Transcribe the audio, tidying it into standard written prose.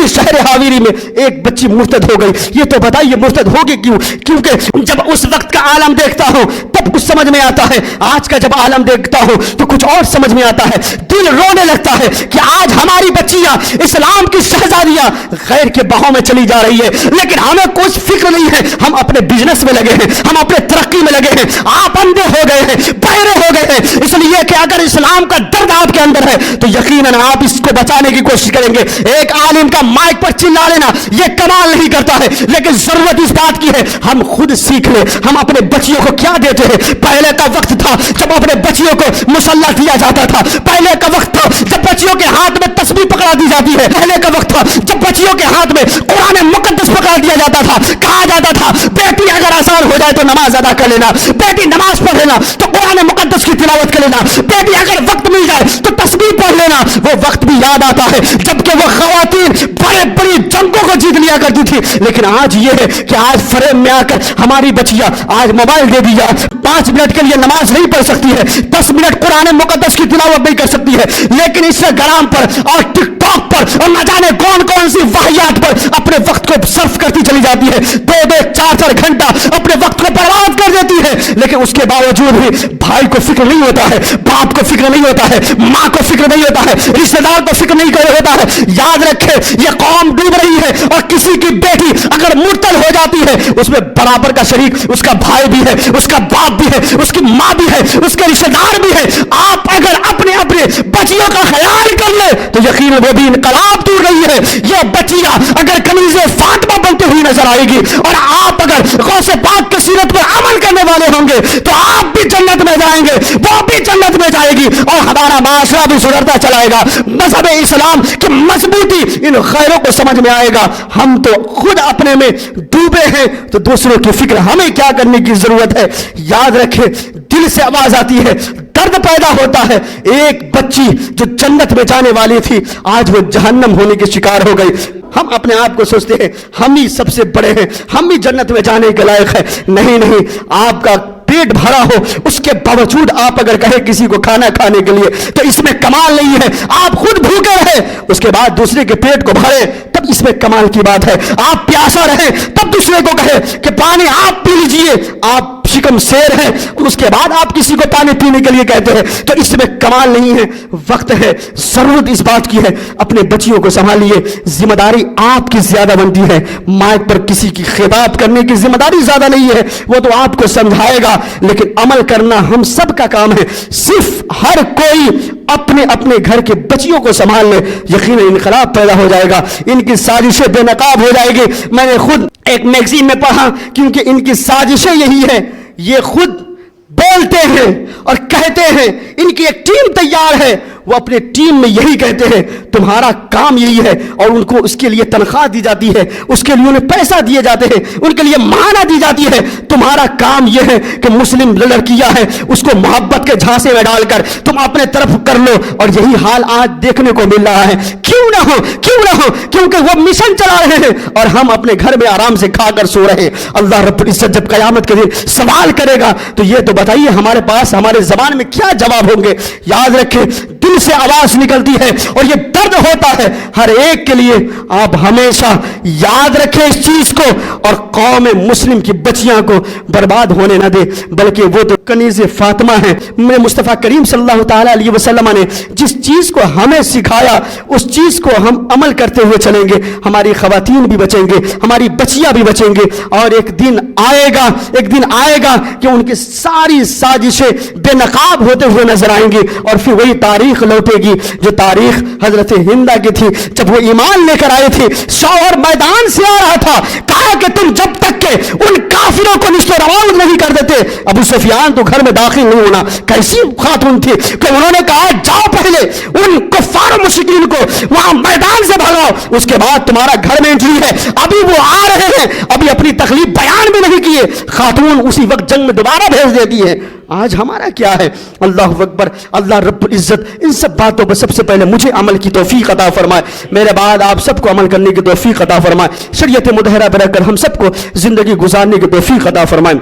उसी शहर हाविरी में एक बच्ची मुर्तद हो गई। ये तो बताइए मुर्तद होगी क्यों? क्योंकि जब उस वक्त का आलम देखता हूं तब कुछ समझ में आता है, आज का जब आलम देखता हूं तो कुछ और समझ में आता है। दिल रोने लगता है कि आज हमारी बच्चियां, इस्लाम की शहजादियां गैर के बहाव में चली जा रही है, लेकिन हमें कुछ फिक्र नहीं है। हम अपने बिजनेस में लगे हैं, हम अपने तरक्की में लगे हैं। आप अंधे हो गए हैं, बहरे हो गए हैं, इसलिए कि अगर इस्लाम का दर्द आपके अंदर है तो यकीनन आप इसको बचाने की कोशिश करेंगे। एक आलिम का माइक पर चिल्ला लेना यह कमाल नहीं करता है, लेकिन जरूरत इस बात की है हम खुद सीख ले। हम अपने बच्चियों को क्या देते हैं? पहले का वक्त था जब अपने बच्चियों को मुसल्ला दिया जाता था। पहले का वक्त था जब बच्चियों के हाथ में तस्बीह पकड़ा दी जाती है। पहले का वक्त था जब बच्चियों के हाथ में कुरान मुकद्दस पकड़ा दिया जाता था। कहा जाता था बेटी अगर आसान हो जाए तो नमाज अदा कर लेना, बेटी नमाज पढ़ लेना तो कुरान मुकद्दस की तिलावत कर लेना, बेटी अगर वक्त मिल जाए तो तस्बीह पढ़ लेना। वो वक्त भी याद आता है जबकि वो खवातीन बड़े बड़ी जंगों को जीत लिया करती थी। लेकिन आज ये है कि आज फ्रेम में आकर हमारी बच्चियां आज मोबाइल दे दिया, 5 मिनट के लिए नमाज नहीं पढ़ सकती है, 10 मिनट कुरान मुकद्दस की तिलावत नहीं कर सकती है, लेकिन इंस्टाग्राम पर और टिकटॉक पर और न जाने कौन कौन सी वाहियात पर अपने वक्त को सर्फ करती चली जाती है। 2-2, 4-4 घंटा अपने वक्त को बर्बाद कर देती है। लेकिन उसके बावजूद भी भाई को फिक्र नहीं होता है, बाप को फिक्र नहीं होता है, माँ को फिक्र नहीं होता है, रिश्तेदार को फिक्र नहीं होता है। याद रखे ये कौम डूब रही है और किसी की बेटी अगर मुर्तद हो जाती है उसमें बराबर का शरीक उसका भाई भी है, उसका बाप भी है, उसकी माँ भी है, उसके रिश्तेदार भी है। आप अगर अपने अपने बच्चियों का ख्याल कर ले तो यकीन वो भी इनकलाब टूट रही है। ये बच्चियां अगर कनीज़े फातिमा बनती हुई नजर आएगी और आप अगर गौसे पाक की सीरत पर अमल करने वाले होंगे तो आप भी जन्नत में जाएंगे, वो भी जन्नत में जाएगी और हमारा माशरा भी सुधरता चलाएगा। मजहब इस्लाम की मजबूती इन खैरों को समझ में आएगा। हम तो खुद अपने में डूबे हैं तो दूसरों की फिक्र हमें क्या करने की जरूरत है? याद रखें दिल से आवाज आती है, दर्द पैदा होता है। एक बच्ची जो जन्नत में जाने वाली थी आज वो जहन्नम होने के शिकार हो गई। हम अपने आप को सोचते हैं हम ही सबसे बड़े हैं, हम ही जन्नत में जाने के लायक है। नहीं नहीं, आपका पेट भरा हो उसके बावजूद आप अगर कहे किसी को खाना खाने के लिए तो इसमें कमाल नहीं है। आप खुद भूखे रहे उसके बाद दूसरे के पेट को भरे तब इसमें कमाल की बात है। आप प्यासा रहे तब दूसरे को कहे कि पानी आप पी लीजिए, आप शिकम शेर है उसके बाद आप किसी को पानी पीने के लिए कहते हैं तो इसमें कमाल नहीं है। वक्त है, जरूरत इस बात की है अपने बच्चियों को संभालिए। जिम्मेदारी आपकी ज्यादा बनती है, माइक पर किसी की खिताब करने की जिम्मेदारी ज्यादा नहीं है, वो तो आपको समझाएगा, लेकिन अमल करना हम सब का काम है। सिर्फ हर कोई अपने अपने घर के बच्चियों को संभाल ले, यकीनन इनकलाब पैदा हो जाएगा, इनकी साजिशें बेनकाब हो जाएगी। मैंने खुद एक मैगजीन में पढ़ा क्योंकि इनकी साजिशें यही है, ये खुद बोलते हैं और कहते हैं, इनकी एक टीम तैयार है, वो अपने टीम में यही कहते हैं तुम्हारा काम यही है और उनको उसके लिए तनख्वाह दी जाती है, उसके लिए उन्हें पैसा दिए जाते हैं, उनके लिए माना दी जाती है। तुम्हारा काम यह है कि मुस्लिम लड़कियां हैं उसको मोहब्बत के झांसे में डालकर तुम अपने तरफ कर लो, और यही हाल आज देखने को मिल रहा है। क्यों ना हो, क्यों ना हो, क्योंकि वो मिशन चला रहे हैं और हम अपने घर में आराम से खाकर सो रहे हैं। अल्लाह रब्बुल इज्जत जब कयामत के दिन सवाल करेगा तो ये तो बताइए हमारे पास हमारे जबान में क्या जवाब होंगे? याद रखें दिल से आवाज निकलती है और ये दर्द होता है हर एक के लिए। आप हमेशा याद रखें इस चीज को और कौम मुस्लिम की बच्चियां को बर्बाद होने ना दे, बल्कि वो तो कनीज़े फातिमा है। मेरे मुस्तफ़ा करीम सल्लल्लाहु ताला अलैहि वसल्लम ने जिस चीज को हमें सिखाया उस चीज को हम अमल करते हुए चलेंगे, हमारी खवातीन भी बचेंगे, हमारी बच्चियां भी बचेंगे, और एक दिन आएगा कि उनकी सारी साजिशें बेनकाब होते हुए नजर आएंगी और फिर वही तारीख लौटेगी जो तारीख हजरत हिंदा की थी। जब वो ईमान लेकर आए थे, शौहर मैदान से आ रहा था, कहा कि तुम जब तक के उन काफिरों को निश्चय रवान नहीं कर देते अबू सुफियान तो घर में दाखिल नहीं होना। कैसी खातून थी कि उन्होंने कहा जाओ पहले उन कुफ्फार मुशरिकीन को वहां मैदान से भगाओ, उसके बाद तुम्हारा घर में एंट्री है। अभी वो आ रहे हैं, अभी अपनी तकलीफ बयान भी नहीं किए, खातून उसी वक्त जंग में दोबारा भेज देती है। आज हमारा क्या है? अल्लाह अकबर। अल्लाह रब्बुल इज्जत इन सब बातों पर सबसे पहले मुझे अमल की तौफीक अता फरमाए, मेरे बाद आप सबको अमल करने की तौफीक अता फरमाए, शरीयत मुतहरा पर रहकर हम सबको जिंदगी गुजारने की तौफीक अता फरमाए।